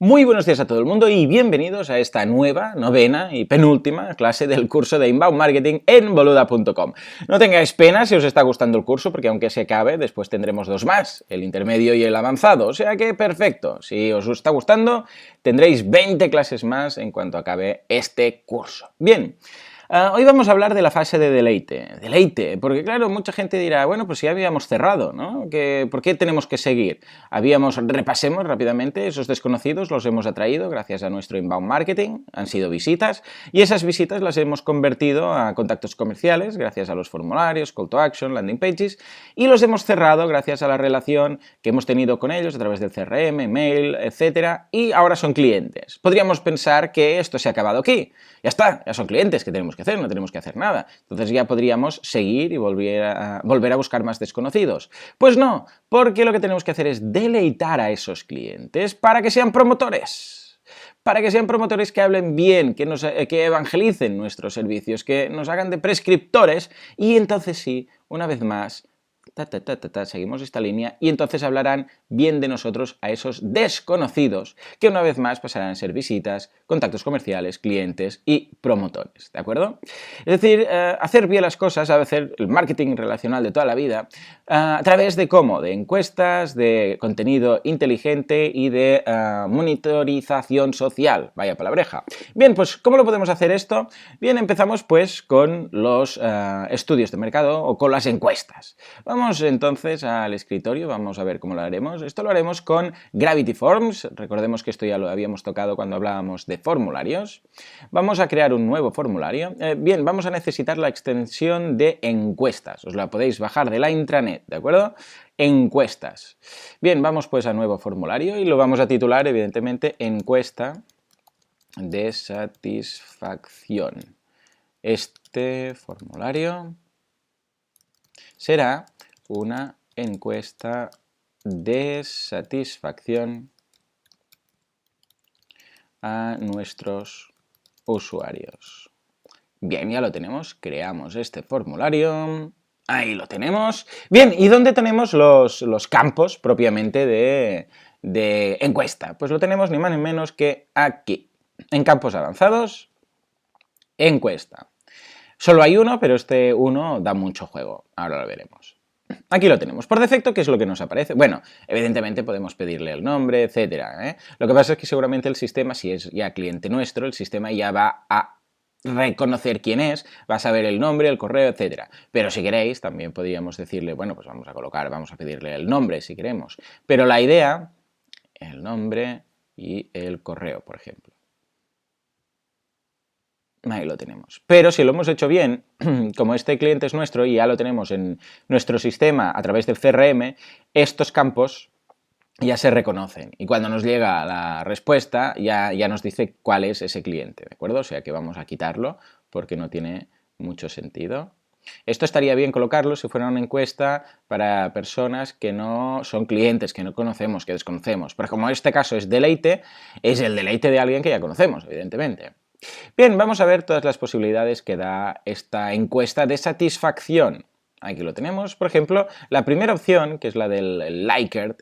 Muy buenos días a todo el mundo y bienvenidos a esta nueva, novena y penúltima clase del curso de Inbound Marketing en boluda.com. No tengáis pena si os está gustando el curso, porque aunque se acabe, después tendremos dos más, el intermedio y el avanzado, o sea que perfecto. Si os está gustando, tendréis 20 clases más en cuanto acabe este curso. Bien. Hoy vamos a hablar de la fase de deleite. Deleite, porque claro, mucha gente dirá, bueno, pues ya habíamos cerrado, ¿no? ¿Por qué tenemos que seguir? Repasemos rápidamente esos desconocidos, los hemos atraído gracias a nuestro inbound marketing, han sido visitas, y esas visitas las hemos convertido a contactos comerciales gracias a los formularios, call to action, landing pages, y los hemos cerrado gracias a la relación que hemos tenido con ellos a través del CRM, mail, etcétera, y ahora son clientes. Podríamos pensar que esto se ha acabado aquí. Ya está, ya son clientes, ¿qué tenemos que hacer? No tenemos que hacer nada. Entonces ya podríamos seguir y volver a buscar más desconocidos. Pues no, porque lo que tenemos que hacer es deleitar a esos clientes para que sean promotores. Para que sean promotores que hablen bien, que evangelicen nuestros servicios, que nos hagan de prescriptores y entonces sí, una vez más, seguimos esta línea y entonces hablarán bien de nosotros a esos desconocidos que una vez más pasarán a ser visitas, contactos comerciales, clientes y promotores, ¿de acuerdo? Es decir, hacer bien las cosas, hacer el marketing relacional de toda la vida a través de ¿cómo? De encuestas, de contenido inteligente y de monitorización social, vaya palabreja. Bien, pues ¿cómo lo podemos hacer esto? Bien, empezamos pues con los estudios de mercado o con las encuestas. Vamos entonces al escritorio, vamos a ver cómo lo haremos. Esto lo haremos con Gravity Forms, recordemos que esto ya lo habíamos tocado cuando hablábamos de formularios. Vamos a crear un nuevo formulario. Bien, vamos a necesitar la extensión de encuestas, os la podéis bajar de la intranet, ¿de acuerdo? Encuestas. Bien, vamos pues a nuevo formulario y lo vamos a titular evidentemente encuesta de satisfacción. Este formulario será una encuesta de satisfacción a nuestros usuarios. Bien, ya lo tenemos, creamos este formulario, ahí lo tenemos. Bien, ¿y dónde tenemos los campos propiamente de encuesta? Pues lo tenemos ni más ni menos que aquí, en campos avanzados, encuesta. Solo hay uno, pero este uno da mucho juego, ahora lo veremos. Aquí lo tenemos. Por defecto, ¿qué es lo que nos aparece? Bueno, evidentemente podemos pedirle el nombre, etcétera, ¿eh? Lo que pasa es que seguramente el sistema, si es ya cliente nuestro, el sistema ya va a reconocer quién es, va a saber el nombre, el correo, etcétera. Pero si queréis, también podríamos decirle, bueno, pues vamos a pedirle el nombre si queremos. Pero la idea, el nombre y el correo, por ejemplo. Ahí lo tenemos. Pero si lo hemos hecho bien, como este cliente es nuestro y ya lo tenemos en nuestro sistema a través del CRM, estos campos ya se reconocen. Y cuando nos llega la respuesta, ya nos dice cuál es ese cliente, ¿de acuerdo? O sea que vamos a quitarlo porque no tiene mucho sentido. Esto estaría bien colocarlo si fuera una encuesta para personas que no son clientes, que no conocemos, que desconocemos. Pero como este caso es deleite, es el deleite de alguien que ya conocemos, evidentemente. Bien, vamos a ver todas las posibilidades que da esta encuesta de satisfacción. Aquí lo tenemos. Por ejemplo, la primera opción, que es la del Likert,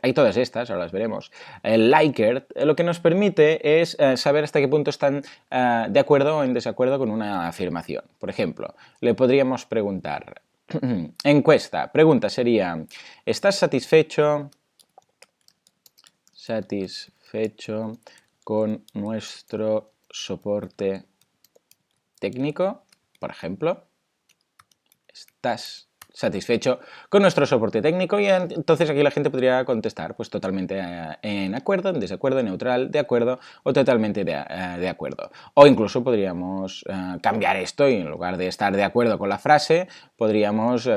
hay todas estas, ahora las veremos. El Likert lo que nos permite es saber hasta qué punto están de acuerdo o en desacuerdo con una afirmación. Por ejemplo, le podríamos preguntar, encuesta, pregunta sería, ¿estás satisfecho con nuestro soporte técnico? Por ejemplo, ¿estás satisfecho con nuestro soporte técnico? Y entonces aquí la gente podría contestar pues totalmente en acuerdo, en desacuerdo, neutral, de acuerdo o totalmente de acuerdo. O incluso podríamos cambiar esto y en lugar de estar de acuerdo con la frase, podríamos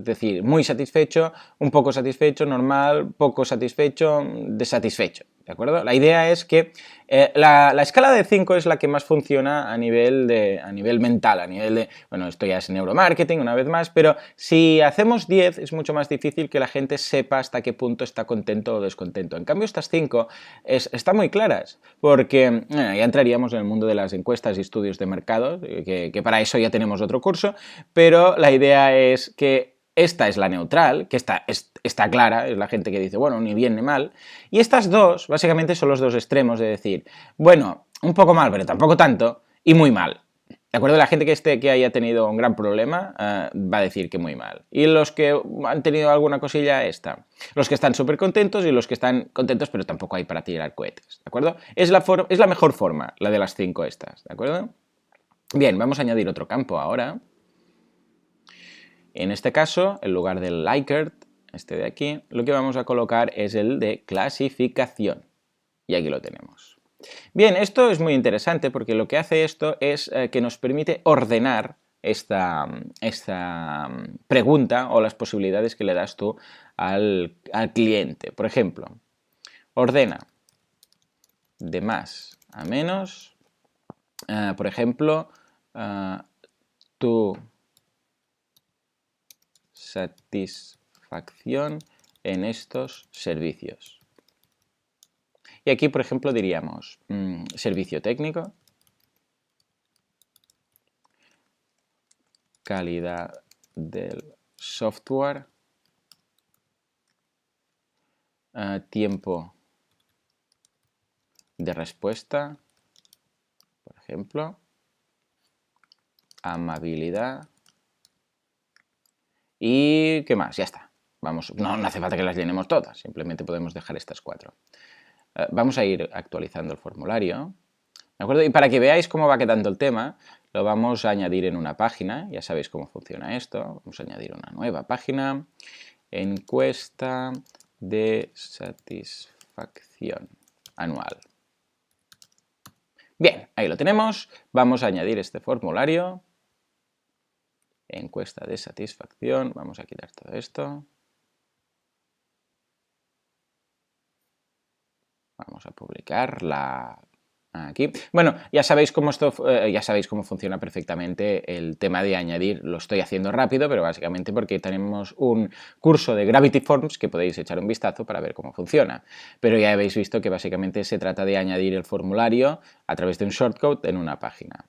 decir muy satisfecho, un poco satisfecho, normal, poco satisfecho, desatisfecho. ¿De acuerdo? La idea es que la escala de 5 es la que más funciona a nivel mental, a nivel de, bueno, esto ya es neuromarketing una vez más, pero si hacemos 10 es mucho más difícil que la gente sepa hasta qué punto está contento o descontento. En cambio estas 5 están muy claras, porque ya entraríamos en el mundo de las encuestas y estudios de mercado, que para eso ya tenemos otro curso, pero la idea es que esta es la neutral, que está clara, es la gente que dice, bueno, ni bien ni mal. Y estas dos, básicamente, son los dos extremos de decir, bueno, un poco mal, pero tampoco tanto, y muy mal. ¿De acuerdo? La gente que haya tenido un gran problema va a decir que muy mal. Y los que han tenido alguna cosilla, esta. Los que están súper contentos y los que están contentos, pero tampoco hay para tirar cohetes. ¿De acuerdo? Es la mejor forma, la de las 5 estas. ¿De acuerdo? Bien, vamos a añadir otro campo ahora. En este caso, en lugar del Likert, este de aquí, lo que vamos a colocar es el de clasificación. Y aquí lo tenemos. Bien, esto es muy interesante porque lo que hace esto es que nos permite ordenar esta pregunta o las posibilidades que le das tú al cliente. Por ejemplo, ordena de más a menos, por ejemplo, tu satisfacción en estos servicios. Y aquí, por ejemplo, diríamos servicio técnico, calidad del software, tiempo de respuesta, por ejemplo, amabilidad y ¿qué más? Ya está. Vamos, no hace falta que las llenemos todas, simplemente podemos dejar estas 4. Vamos a ir actualizando el formulario, ¿de acuerdo? Y para que veáis cómo va quedando el tema, lo vamos a añadir en una página, ya sabéis cómo funciona esto, vamos a añadir una nueva página, encuesta de satisfacción anual. Bien, ahí lo tenemos, vamos a añadir este formulario, encuesta de satisfacción, vamos a quitar todo esto. Vamos a publicarla aquí. Bueno, ya sabéis cómo funciona perfectamente el tema de añadir. Lo estoy haciendo rápido, pero básicamente porque tenemos un curso de Gravity Forms que podéis echar un vistazo para ver cómo funciona. Pero ya habéis visto que básicamente se trata de añadir el formulario a través de un shortcode en una página.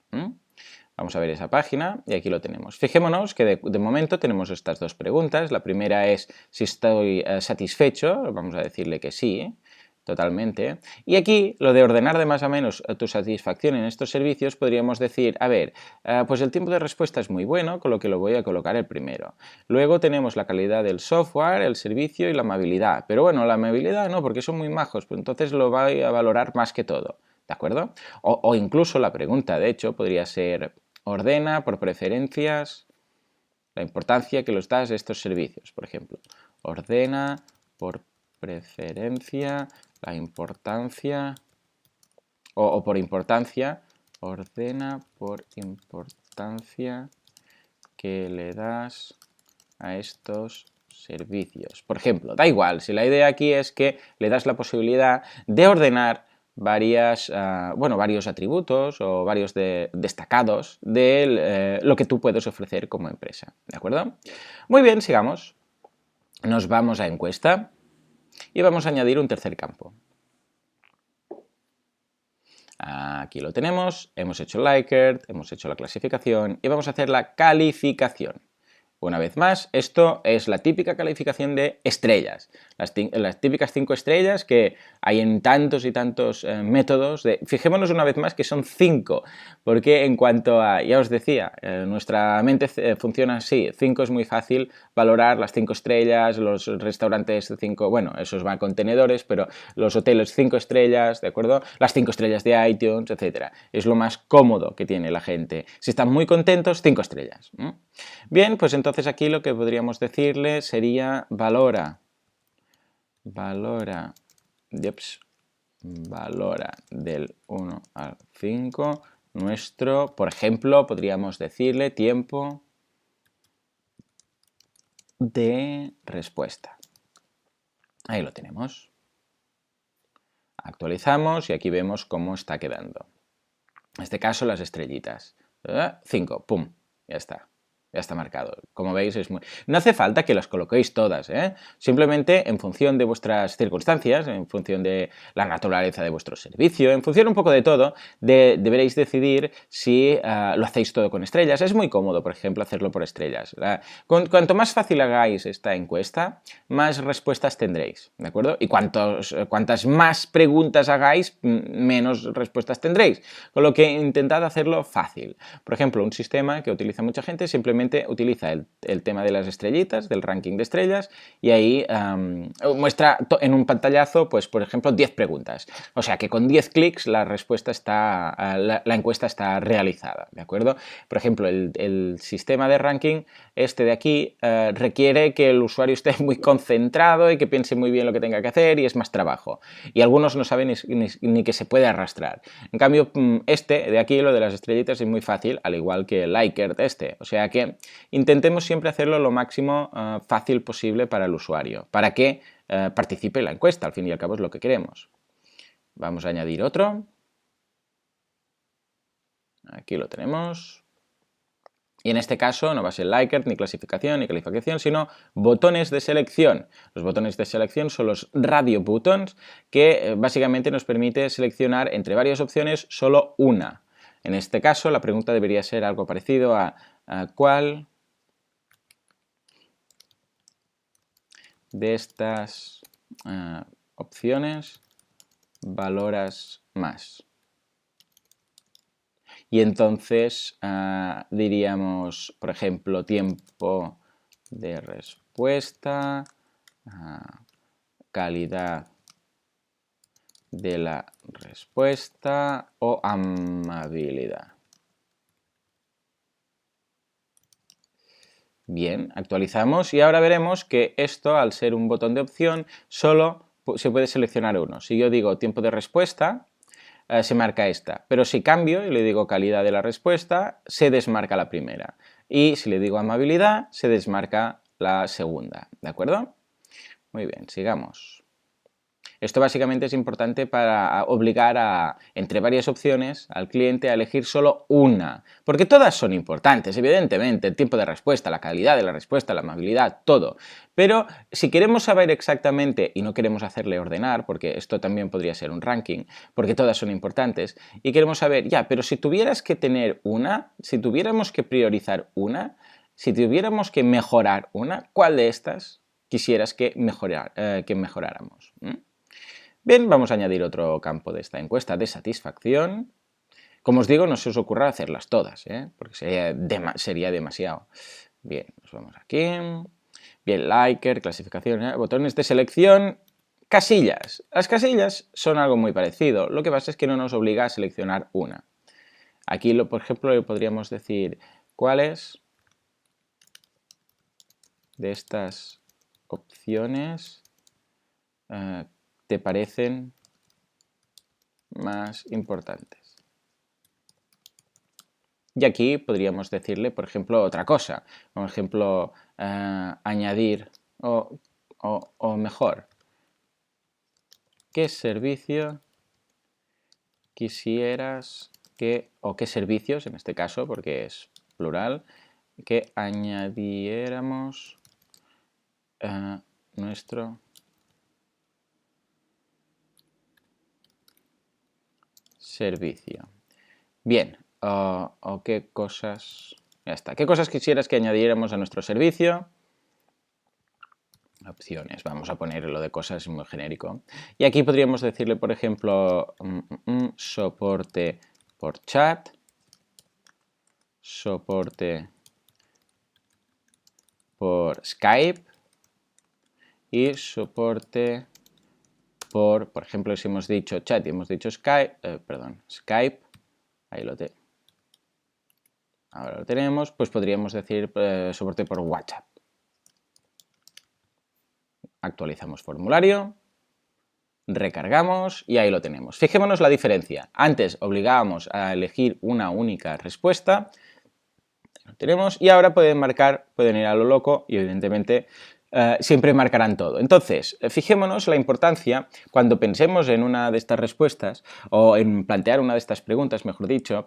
Vamos a ver esa página y aquí lo tenemos. Fijémonos que de momento tenemos estas dos preguntas. La primera es si estoy satisfecho, vamos a decirle que sí. Totalmente. Y aquí, lo de ordenar de más a menos tu satisfacción en estos servicios, podríamos decir, a ver, pues el tiempo de respuesta es muy bueno, con lo que lo voy a colocar el primero. Luego tenemos la calidad del software, el servicio y la amabilidad. Pero bueno, la amabilidad no, porque son muy majos, pues entonces lo voy a valorar más que todo. ¿De acuerdo? O incluso la pregunta, de hecho, podría ser, ordena por preferencias la importancia que los das a estos servicios, por ejemplo. Ordena por preferencia la importancia, o por importancia, ordena por importancia que le das a estos servicios. Por ejemplo, da igual, si la idea aquí es que le das la posibilidad de ordenar varios atributos o varios destacados de lo que tú puedes ofrecer como empresa. ¿De acuerdo? Muy bien, sigamos. Nos vamos a encuesta. Y vamos a añadir un tercer campo. Aquí lo tenemos, hemos hecho el Likert, hemos hecho la clasificación y vamos a hacer la calificación. Una vez más, esto es la típica calificación de estrellas. Las típicas 5 estrellas que hay en tantos y tantos métodos. Fijémonos una vez más que son 5, porque en cuanto a, ya os decía, nuestra mente funciona así. 5 es muy fácil valorar las 5 estrellas, los restaurantes de 5, bueno, esos van contenedores, pero los hoteles 5 estrellas, ¿de acuerdo? Las 5 estrellas de iTunes, etc. Es lo más cómodo que tiene la gente. Si están muy contentos, 5 estrellas. Bien, pues entonces aquí lo que podríamos decirle sería valora del 1 al 5 nuestro, por ejemplo, podríamos decirle tiempo de respuesta. Ahí lo tenemos. Actualizamos y aquí vemos cómo está quedando. En este caso las estrellitas. 5, pum, ya está. Ya está marcado. Como veis, no hace falta que las coloquéis todas, ¿eh? Simplemente en función de vuestras circunstancias, en función de la naturaleza de vuestro servicio, en función un poco de todo, deberéis decidir si lo hacéis todo con estrellas. Es muy cómodo, por ejemplo, hacerlo por estrellas. Cuanto más fácil hagáis esta encuesta, más respuestas tendréis, ¿de acuerdo? Y cuantas más preguntas hagáis, menos respuestas tendréis. Con lo que intentad hacerlo fácil. Por ejemplo, un sistema que utiliza mucha gente simplemente utiliza el tema de las estrellitas, del ranking de estrellas, y ahí muestra en un pantallazo, pues por ejemplo, 10 preguntas. O sea que con 10 clics la respuesta la encuesta está realizada, ¿de acuerdo? Por ejemplo, el sistema de ranking, este de aquí, requiere que el usuario esté muy concentrado y que piense muy bien lo que tenga que hacer y es más trabajo. Y algunos no saben ni que se puede arrastrar. En cambio, este de aquí, lo de las estrellitas, es muy fácil, al igual que el Likert este. O sea que intentemos siempre hacerlo lo máximo fácil posible para el usuario, para que participe en la encuesta, al fin y al cabo es lo que queremos. Vamos a añadir otro. Aquí lo tenemos. Y en este caso no va a ser Likert, ni clasificación, ni calificación, sino botones de selección. Los botones de selección son los radio buttons que básicamente nos permite seleccionar entre varias opciones solo una. En este caso la pregunta debería ser algo parecido a ¿cuál de estas opciones valoras más? Y entonces diríamos, por ejemplo, tiempo de respuesta, calidad de la respuesta o amabilidad. Bien, actualizamos y ahora veremos que esto, al ser un botón de opción, solo se puede seleccionar uno. Si yo digo tiempo de respuesta, se marca esta. Pero si cambio y le digo calidad de la respuesta, se desmarca la primera. Y si le digo amabilidad, se desmarca la segunda. ¿De acuerdo? Muy bien, sigamos. Esto básicamente es importante para obligar entre varias opciones al cliente a elegir solo una, porque todas son importantes, evidentemente, el tiempo de respuesta, la calidad de la respuesta, la amabilidad, todo. Pero si queremos saber exactamente, y no queremos hacerle ordenar, porque esto también podría ser un ranking, porque todas son importantes, y queremos saber, ya, pero si tuvieras que tener una, si tuviéramos que priorizar una, si tuviéramos que mejorar una, ¿cuál de estas quisieras que mejoráramos? Bien, vamos a añadir otro campo de esta encuesta de satisfacción. Como os digo, no se os ocurra hacerlas todas, porque sería demasiado. Bien, nos vamos aquí. Bien, Likert, clasificación, botones de selección, casillas. Las casillas son algo muy parecido. Lo que pasa es que no nos obliga a seleccionar una. Aquí, por ejemplo, podríamos decir cuáles de estas opciones te parecen más importantes. Y aquí podríamos decirle, por ejemplo, otra cosa. Por ejemplo, añadir o mejor. ¿Qué servicio quisieras o qué servicios, en este caso, porque es plural, que añadiéramos nuestro servicio? Bien, o qué cosas... Ya está. ¿Qué cosas quisieras que añadiéramos a nuestro servicio? Opciones. Vamos a poner lo de cosas muy genérico. Y aquí podríamos decirle, por ejemplo, soporte por chat, soporte por Skype y soporte por ejemplo, si hemos dicho chat y hemos dicho Skype, ahí ahora lo tenemos, pues podríamos decir soporte por WhatsApp. Actualizamos formulario, recargamos y ahí lo tenemos. Fijémonos la diferencia. Antes obligábamos a elegir una única respuesta, lo tenemos, y ahora pueden ir a lo loco y evidentemente siempre marcarán todo. Entonces, fijémonos la importancia cuando pensemos en una de estas respuestas o en plantear una de estas preguntas, mejor dicho,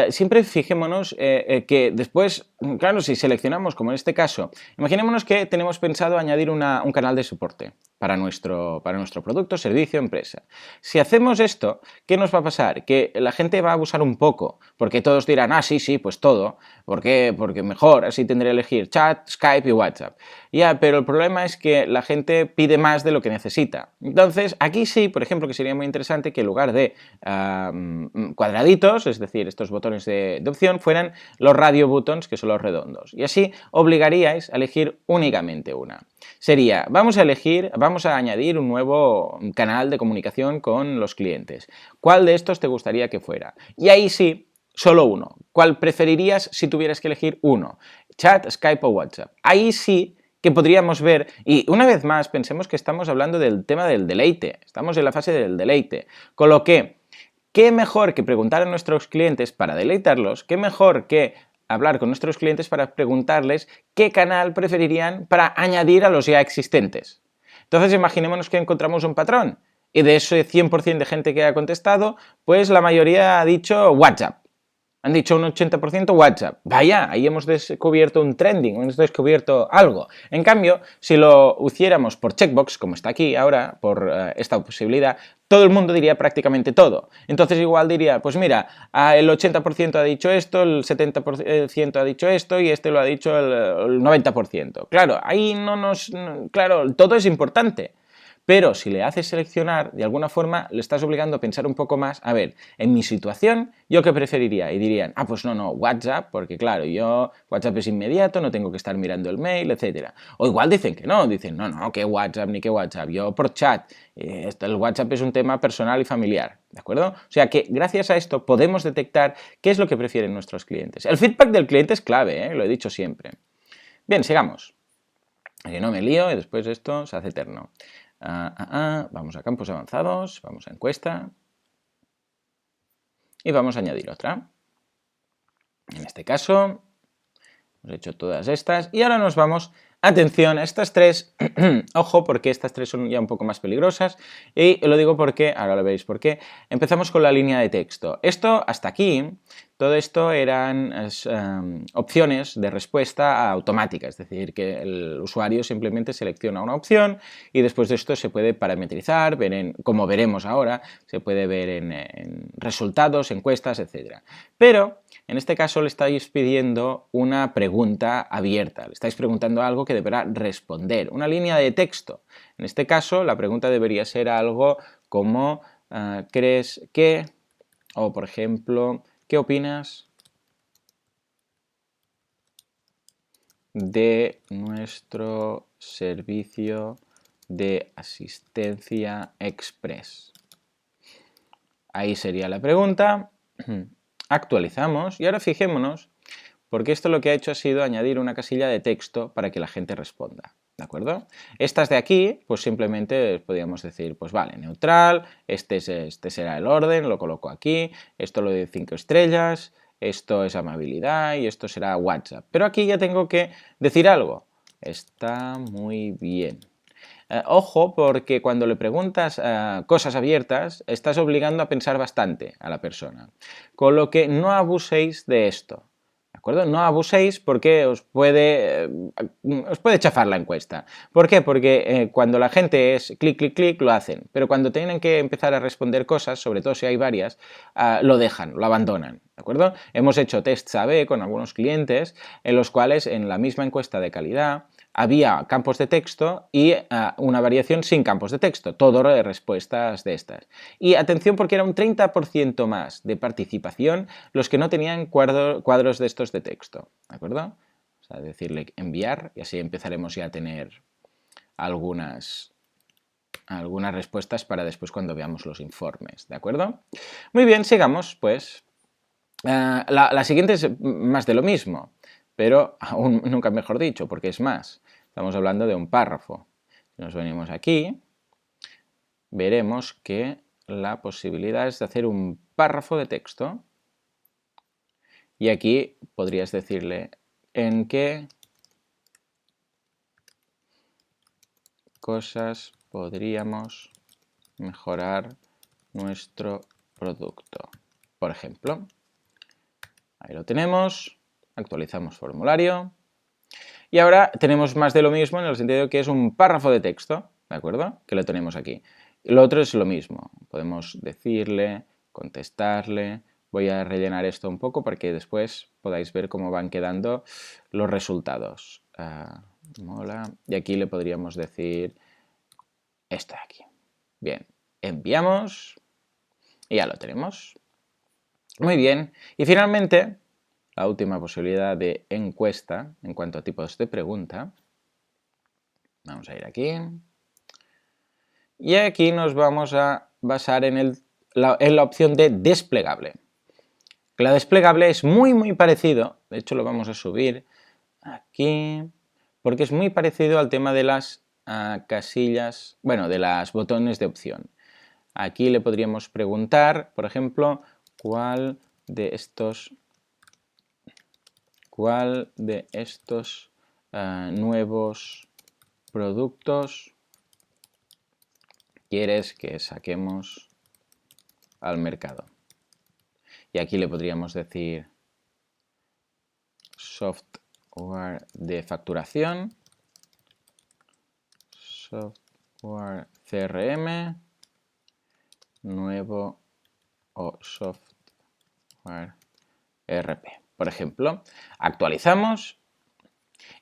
siempre fijémonos que después, claro, si seleccionamos, como en este caso, imaginémonos que tenemos pensado añadir un canal de soporte para nuestro producto, servicio, empresa. Si hacemos esto, ¿qué nos va a pasar? Que la gente va a abusar un poco, porque todos dirán, ah, sí, pues todo. ¿Por qué? Porque mejor, así tendré que elegir chat, Skype y WhatsApp. Ya, pero el problema es que la gente pide más de lo que necesita. Entonces, aquí sí, por ejemplo, que sería muy interesante que en lugar de cuadraditos, es decir, estos botones de opción, fueran los radio buttons, que son los redondos. Y así obligaríais a elegir únicamente una. Sería, vamos a añadir un nuevo canal de comunicación con los clientes. ¿Cuál de estos te gustaría que fuera? Y ahí sí, solo uno. ¿Cuál preferirías si tuvieras que elegir uno? Chat, Skype o WhatsApp. Ahí sí que podríamos ver, y una vez más pensemos que estamos hablando del tema del deleite, estamos en la fase del deleite, con lo que, ¿qué mejor que preguntar a nuestros clientes para deleitarlos? ¿Qué mejor que hablar con nuestros clientes para preguntarles qué canal preferirían para añadir a los ya existentes? Entonces imaginémonos que encontramos un patrón y de ese 100% de gente que ha contestado, pues la mayoría ha dicho WhatsApp. Han dicho un 80% WhatsApp. Vaya, ahí hemos descubierto un trending, hemos descubierto algo. En cambio, si lo hiciéramos por checkbox, como está aquí ahora, por esta posibilidad, todo el mundo diría prácticamente todo. Entonces igual diría, pues mira, el 80% ha dicho esto, el 70% ha dicho esto y este lo ha dicho el 90%. Claro, ahí claro, todo es importante. Pero si le haces seleccionar, de alguna forma le estás obligando a pensar un poco más, a ver, en mi situación, ¿yo qué preferiría? Y dirían, pues no, WhatsApp, porque claro, WhatsApp es inmediato, no tengo que estar mirando el mail, etc. O igual dicen que no, dicen, no, que WhatsApp ni que WhatsApp, yo por chat, el WhatsApp es un tema personal y familiar, ¿de acuerdo? O sea que gracias a esto podemos detectar qué es lo que prefieren nuestros clientes. El feedback del cliente es clave, lo he dicho siempre. Bien, sigamos. Que no me lío y después esto se hace eterno. Vamos a campos avanzados, vamos a encuesta y vamos a añadir otra. En este caso, hemos hecho todas estas y ahora nos vamos, atención, a estas tres, ojo, porque estas tres son ya un poco más peligrosas y lo digo porque, ahora lo veréis por qué, empezamos con la línea de texto. Esto, hasta aquí, todo esto eran opciones de respuesta automática, es decir, que el usuario simplemente selecciona una opción y después de esto se puede parametrizar, como veremos ahora, se puede ver en resultados, encuestas, etc. Pero en este caso le estáis pidiendo una pregunta abierta, le estáis preguntando algo que deberá responder, una línea de texto. En este caso la pregunta debería ser algo como ¿crees que? O por ejemplo, ¿qué opinas de nuestro servicio de asistencia express? Ahí sería la pregunta. Actualizamos y ahora fijémonos, porque esto lo que ha hecho ha sido añadir una casilla de texto para que la gente responda. ¿De acuerdo? Estas de aquí, pues simplemente podríamos decir, pues vale, neutral, este será el orden, lo coloco aquí, esto lo doy 5 estrellas, esto es amabilidad y esto será WhatsApp. Pero aquí ya tengo que decir algo. Está muy bien. Ojo, porque cuando le preguntas cosas abiertas, estás obligando a pensar bastante a la persona. Con lo que no abuséis de esto. ¿De acuerdo? No abuséis porque os puede chafar la encuesta. ¿Por qué? Porque cuando la gente es clic, clic, clic, lo hacen. Pero cuando tienen que empezar a responder cosas, sobre todo si hay varias, lo dejan, lo abandonan. ¿De acuerdo? Hemos hecho tests A/B con algunos clientes en los cuales en la misma encuesta de calidad había campos de texto y una variación sin campos de texto, todo de respuestas de estas. Y atención porque era un 30% más de participación los que no tenían cuadros de estos de texto, ¿de acuerdo? O sea, decirle enviar y así empezaremos ya a tener algunas respuestas para después cuando veamos los informes, ¿de acuerdo? Muy bien, sigamos, pues. La siguiente es más de lo mismo, pero aún nunca mejor dicho, porque es más. Estamos hablando de un párrafo. Si nos venimos aquí, veremos que la posibilidad es de hacer un párrafo de texto. Y aquí podrías decirle en qué cosas podríamos mejorar nuestro producto? Por ejemplo, ahí lo tenemos, actualizamos formulario y ahora tenemos más de lo mismo en el sentido de que es un párrafo de texto, ¿de acuerdo? Que lo tenemos aquí. Lo otro es lo mismo, podemos decirle, contestarle. Voy a rellenar esto un poco para que después podáis ver cómo van quedando los resultados. Mola. Y aquí le podríamos decir esto de aquí. Bien, enviamos y ya lo tenemos. Muy bien. Y finalmente, la última posibilidad de encuesta en cuanto a tipos de pregunta. Vamos a ir aquí. Y aquí nos vamos a basar en la opción de desplegable. La desplegable es muy parecido, de hecho lo vamos a subir aquí, porque es muy parecido al tema de las casillas, bueno, de los botones de opción. Aquí le podríamos preguntar, por ejemplo, ¿cuál de estos nuevos productos quieres que saquemos al mercado? Y aquí le podríamos decir software de facturación, software CRM, nuevo o software ERP. Por ejemplo, actualizamos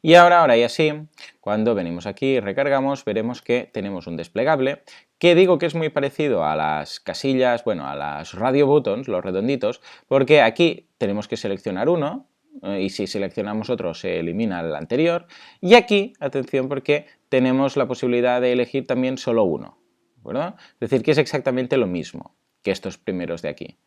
y ahora ya sí, cuando venimos aquí y recargamos, veremos que tenemos un desplegable que digo que es muy parecido a las casillas, bueno, a las radio buttons, los redonditos, porque aquí tenemos que seleccionar uno y si seleccionamos otro se elimina el anterior. Y aquí, atención, porque tenemos la posibilidad de elegir también solo uno, ¿verdad? Es decir, que es exactamente lo mismo que estos primeros de aquí.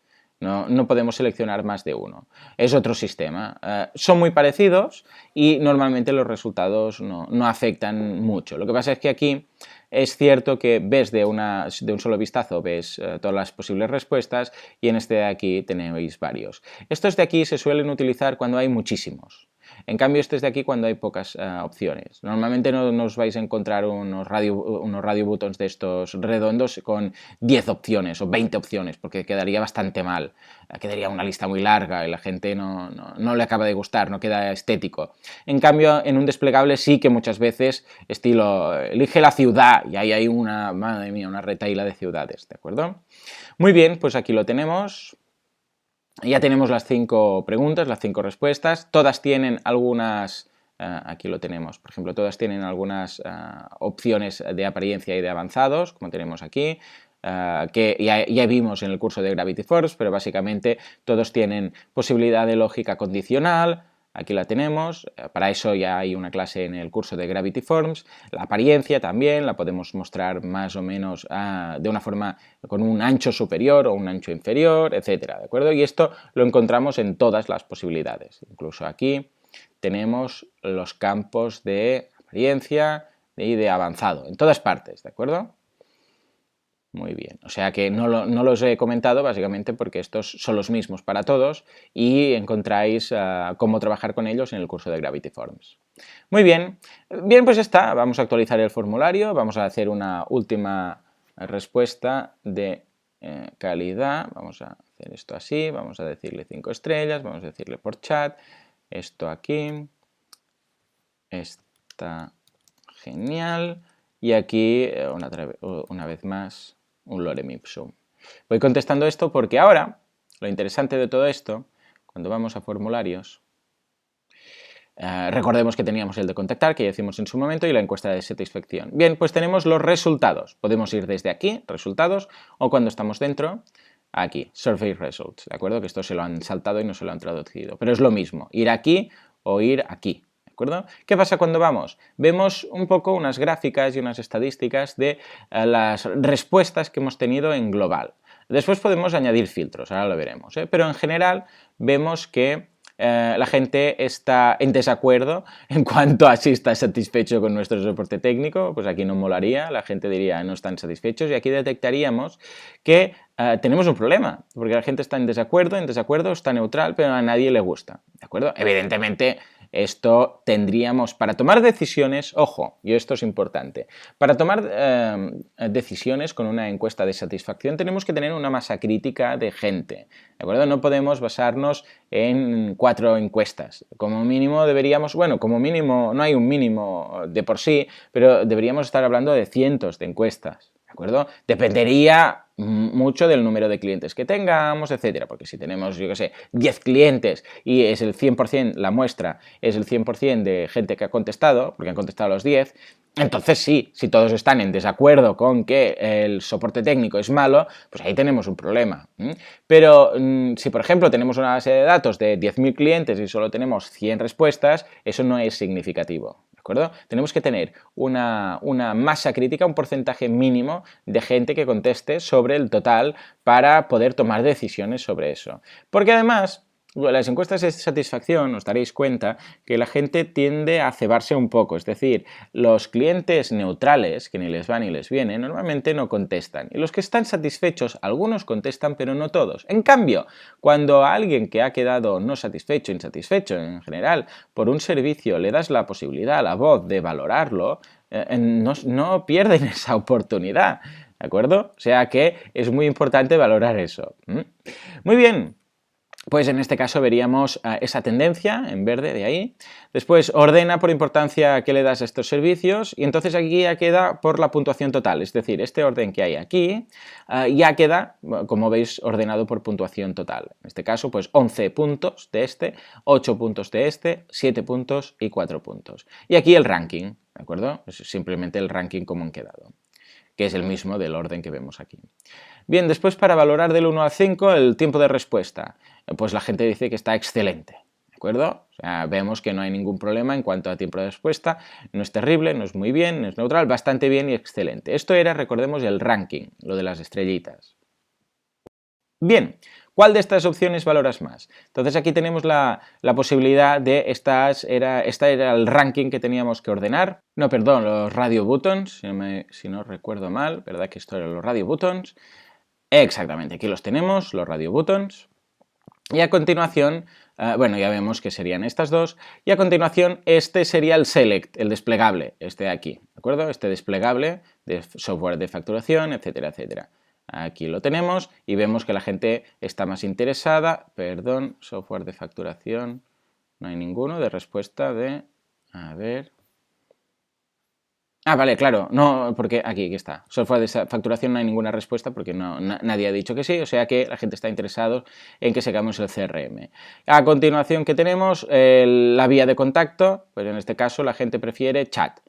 No podemos seleccionar más de uno. Es otro sistema. Son muy parecidos y normalmente los resultados no afectan mucho. Lo que pasa es que aquí es cierto que ves de un solo vistazo, ves todas las posibles respuestas y en este de aquí tenéis varios. Estos de aquí se suelen utilizar cuando hay muchísimos. En cambio, este es de aquí cuando hay pocas opciones. Normalmente no os vais a encontrar unos radio buttons de estos redondos con 10 opciones o 20 opciones, porque quedaría bastante mal. Quedaría una lista muy larga y la gente no le acaba de gustar, no queda estético. En cambio, en un desplegable sí que muchas veces, estilo, elige la ciudad y ahí hay madre mía, una retahíla de ciudades, ¿de acuerdo? Muy bien, pues aquí lo tenemos. Ya tenemos las 5 preguntas, las 5 respuestas, todas tienen algunas, aquí lo tenemos, por ejemplo, todas tienen algunas opciones de apariencia y de avanzados, como tenemos aquí, que ya vimos en el curso de Gravity Forms, pero básicamente todos tienen posibilidad de lógica condicional. Aquí la tenemos, para eso ya hay una clase en el curso de Gravity Forms. La apariencia también la podemos mostrar más o menos de una forma con un ancho superior o un ancho inferior, etcétera, ¿de acuerdo? Y esto lo encontramos en todas las posibilidades. Incluso aquí tenemos los campos de apariencia y de avanzado, en todas partes, ¿de acuerdo? Muy bien, o sea que no los he comentado básicamente porque estos son los mismos para todos y encontráis cómo trabajar con ellos en el curso de Gravity Forms. Muy bien, pues ya está, vamos a actualizar el formulario, vamos a hacer una última respuesta de calidad, vamos a hacer esto así, vamos a decirle 5 estrellas, vamos a decirle por chat, esto aquí, está genial y aquí una vez más un lorem ipsum. Voy contestando esto porque ahora, lo interesante de todo esto, cuando vamos a formularios, recordemos que teníamos el de contactar, que ya hicimos en su momento, y la encuesta de satisfacción. Bien, pues tenemos los resultados. Podemos ir desde aquí, resultados, o cuando estamos dentro, aquí, survey results, ¿de acuerdo? Que esto se lo han saltado y no se lo han traducido. Pero es lo mismo, ir aquí o ir aquí. ¿De acuerdo? ¿Qué pasa cuando vamos? Vemos un poco unas gráficas y unas estadísticas de las respuestas que hemos tenido en global. Después podemos añadir filtros, ahora lo veremos, pero en general vemos que la gente está en desacuerdo en cuanto a si está satisfecho con nuestro soporte técnico, pues aquí no molaría, la gente diría no están satisfechos y aquí detectaríamos que tenemos un problema, porque la gente está en desacuerdo, está neutral, pero a nadie le gusta, ¿de acuerdo? Evidentemente, esto tendríamos, para tomar decisiones, ojo, y esto es importante, para tomar decisiones con una encuesta de satisfacción tenemos que tener una masa crítica de gente, ¿de acuerdo? No podemos basarnos en 4 encuestas. Como mínimo deberíamos, bueno, como mínimo, no hay un mínimo de por sí, pero deberíamos estar hablando de cientos de encuestas, ¿de acuerdo? Dependería mucho del número de clientes que tengamos, etcétera, porque si tenemos, yo qué sé, 10 clientes y es el 100%, la muestra es el 100% de gente que ha contestado, porque han contestado los 10, entonces sí, si todos están en desacuerdo con que el soporte técnico es malo, pues ahí tenemos un problema. Pero si, por ejemplo, tenemos una base de datos de 10.000 clientes y solo tenemos 100 respuestas, eso no es significativo. ¿De acuerdo? Tenemos que tener una masa crítica, un porcentaje mínimo de gente que conteste sobre el total para poder tomar decisiones sobre eso. Porque además, las encuestas de satisfacción, os daréis cuenta que la gente tiende a cebarse un poco, es decir, los clientes neutrales, que ni les va ni les viene, normalmente no contestan. Y los que están satisfechos, algunos contestan, pero no todos. En cambio, cuando a alguien que ha quedado no satisfecho, insatisfecho en general, por un servicio le das la posibilidad, la voz de valorarlo, no pierden esa oportunidad, ¿de acuerdo? O sea que es muy importante valorar eso. Muy bien. Pues en este caso veríamos esa tendencia en verde de ahí. Después ordena por importancia que le das a estos servicios y entonces aquí ya queda por la puntuación total. Es decir, este orden que hay aquí ya queda, como veis, ordenado por puntuación total. En este caso, pues 11 puntos de este, 8 puntos de este, 7 puntos y 4 puntos. Y aquí el ranking, ¿de acuerdo? Es simplemente el ranking como han quedado, que es el mismo del orden que vemos aquí. Bien, después para valorar del 1 al 5 el tiempo de respuesta, pues la gente dice que está excelente, ¿de acuerdo? O sea, vemos que no hay ningún problema en cuanto a tiempo de respuesta, no es terrible, no es muy bien, no es neutral, bastante bien y excelente. Esto era, recordemos, el ranking, lo de las estrellitas. Bien, ¿cuál de estas opciones valoras más? Entonces aquí tenemos la posibilidad de este era el ranking que teníamos que ordenar. No, perdón, los radio buttons, si no recuerdo mal, ¿verdad que esto eran los radio buttons? Exactamente, aquí los tenemos, los radio buttons. Y a continuación, bueno, ya vemos que serían estas dos. Y a continuación, este sería el select, el desplegable, este de aquí, ¿de acuerdo? Este desplegable de software de facturación, etcétera, etcétera. Aquí lo tenemos y vemos que la gente está más interesada. Perdón, software de facturación, no hay ninguno de respuesta de... A ver... Ah, vale, claro, no, porque aquí está. Software de facturación no hay ninguna respuesta porque nadie ha dicho que sí, o sea que la gente está interesada en que sigamos el CRM. A continuación, ¿qué tenemos? La vía de contacto, pues en este caso la gente prefiere chat.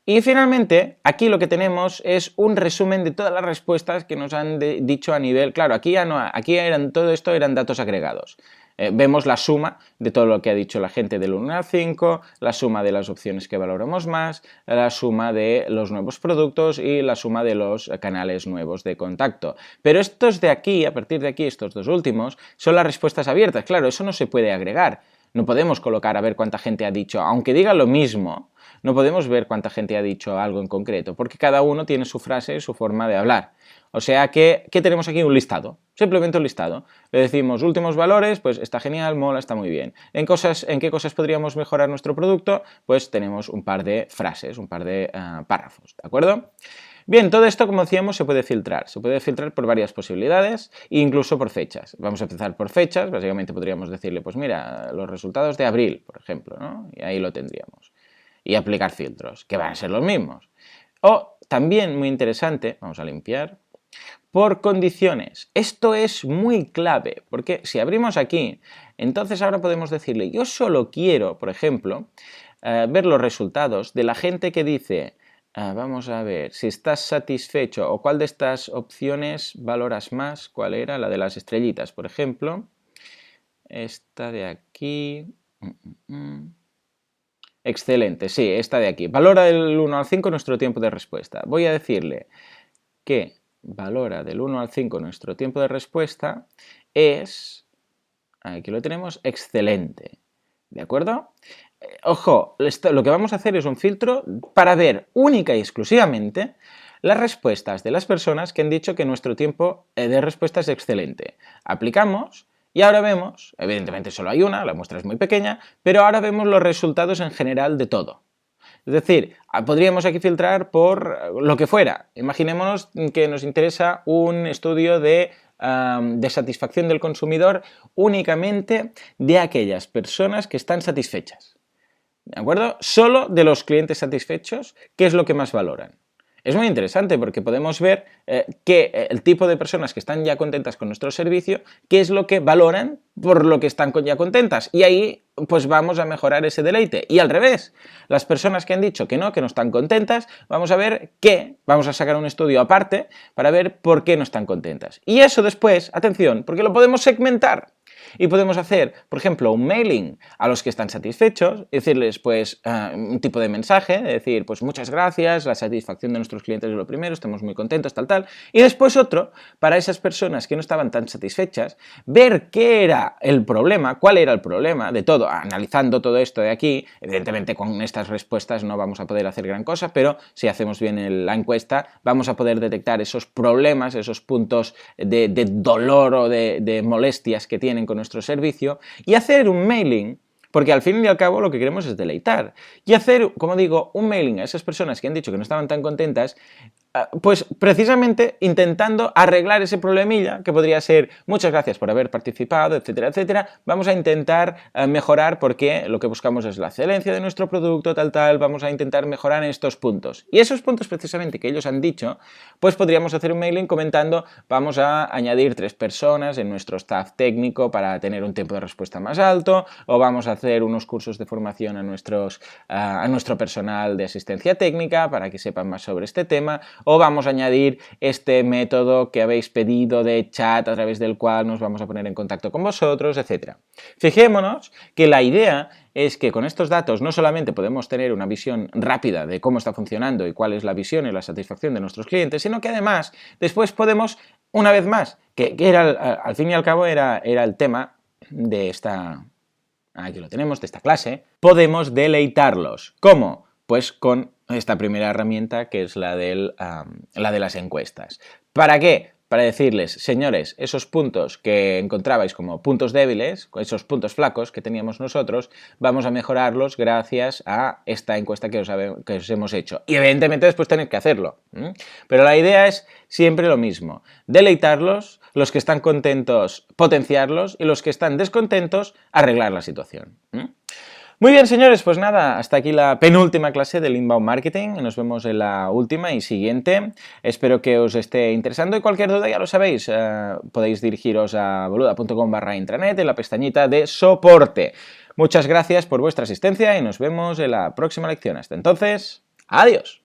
Y finalmente, aquí lo que tenemos es un resumen de todas las respuestas que nos han dicho a nivel... Claro, aquí ya no, aquí todo esto eran datos agregados. Vemos la suma de todo lo que ha dicho la gente del 1 al 5, la suma de las opciones que valoramos más, la suma de los nuevos productos y la suma de los canales nuevos de contacto. Pero estos de aquí, a partir de aquí, estos dos últimos, son las respuestas abiertas. Claro, eso no se puede agregar. No podemos colocar a ver cuánta gente ha dicho, aunque diga lo mismo, no podemos ver cuánta gente ha dicho algo en concreto, porque cada uno tiene su frase y su forma de hablar. O sea que, ¿qué tenemos aquí? Un listado, simplemente un listado. Le decimos últimos valores, pues está genial, mola, está muy bien. ¿En qué cosas podríamos mejorar nuestro producto? Pues tenemos un par de frases, un par de párrafos, ¿de acuerdo? Bien, todo esto, como decíamos, se puede filtrar por varias posibilidades e incluso por fechas. Vamos a empezar por fechas, básicamente podríamos decirle, pues mira, los resultados de abril, por ejemplo, ¿no? Y ahí lo tendríamos. Y aplicar filtros, que van a ser los mismos. O también, muy interesante, vamos a limpiar, por condiciones. Esto es muy clave, porque si abrimos aquí, entonces ahora podemos decirle, yo solo quiero, por ejemplo, ver los resultados de la gente que dice, vamos a ver, si estás satisfecho o cuál de estas opciones valoras más, cuál era, la de las estrellitas, por ejemplo. Esta de aquí. Excelente, sí, esta de aquí. Valora del 1 al 5 nuestro tiempo de respuesta. Voy a decirle que valora del 1 al 5 nuestro tiempo de respuesta es, aquí lo tenemos, excelente. ¿De acuerdo? Ojo, lo que vamos a hacer es un filtro para ver única y exclusivamente las respuestas de las personas que han dicho que nuestro tiempo de respuesta es excelente. Aplicamos y ahora vemos, evidentemente solo hay una, la muestra es muy pequeña, pero ahora vemos los resultados en general de todo. Es decir, podríamos aquí filtrar por lo que fuera. Imaginémonos que nos interesa un estudio de satisfacción del consumidor únicamente de aquellas personas que están satisfechas. ¿De acuerdo? Solo de los clientes satisfechos, ¿qué es lo que más valoran? Es muy interesante porque podemos ver que el tipo de personas que están ya contentas con nuestro servicio, qué es lo que valoran por lo que están ya contentas. Y ahí pues vamos a mejorar ese deleite. Y al revés, las personas que han dicho que no están contentas, vamos a ver vamos a sacar un estudio aparte para ver por qué no están contentas. Y eso después, atención, porque lo podemos segmentar. Y podemos hacer, por ejemplo, un mailing a los que están satisfechos, decirles pues un tipo de mensaje, decir pues muchas gracias, la satisfacción de nuestros clientes es lo primero, estamos muy contentos, tal. Y después otro, para esas personas que no estaban tan satisfechas, ver qué era el problema, cuál era el problema de todo, analizando todo esto de aquí. Evidentemente con estas respuestas no vamos a poder hacer gran cosa, pero si hacemos bien la encuesta vamos a poder detectar esos problemas, esos puntos de dolor o de molestias que tienen con nuestro servicio y hacer un mailing, porque al fin y al cabo lo que queremos es deleitar, y hacer, como digo, un mailing a esas personas que han dicho que no estaban tan contentas, pues precisamente intentando arreglar ese problemilla que podría ser muchas gracias por haber participado, etcétera, etcétera. Vamos a intentar mejorar porque lo que buscamos es la excelencia de nuestro producto, tal, vamos a intentar mejorar en estos puntos. Y esos puntos precisamente que ellos han dicho, pues podríamos hacer un mailing comentando, vamos a añadir 3 personas en nuestro staff técnico para tener un tiempo de respuesta más alto, o vamos a hacer unos cursos de formación a nuestro personal de asistencia técnica para que sepan más sobre este tema, o vamos a añadir este método que habéis pedido de chat a través del cual nos vamos a poner en contacto con vosotros, etc. Fijémonos que la idea es que con estos datos no solamente podemos tener una visión rápida de cómo está funcionando y cuál es la visión y la satisfacción de nuestros clientes, sino que además después podemos, una vez más, que era, al fin y al cabo era el tema de esta, aquí lo tenemos, de esta clase, podemos deleitarlos. ¿Cómo? Pues con esta primera herramienta que es la de las encuestas. ¿Para qué? Para decirles, señores, esos puntos que encontrabais como puntos débiles, esos puntos flacos que teníamos nosotros, vamos a mejorarlos gracias a esta encuesta que os hemos hecho. Y evidentemente después tenéis que hacerlo. Pero la idea es siempre lo mismo, deleitarlos, los que están contentos potenciarlos y los que están descontentos arreglar la situación. Muy bien, señores, pues nada, hasta aquí la penúltima clase del Inbound Marketing. Nos vemos en la última y siguiente. Espero que os esté interesando y cualquier duda ya lo sabéis. Podéis dirigiros a boluda.com/intranet en la pestañita de soporte. Muchas gracias por vuestra asistencia y nos vemos en la próxima lección. Hasta entonces, adiós.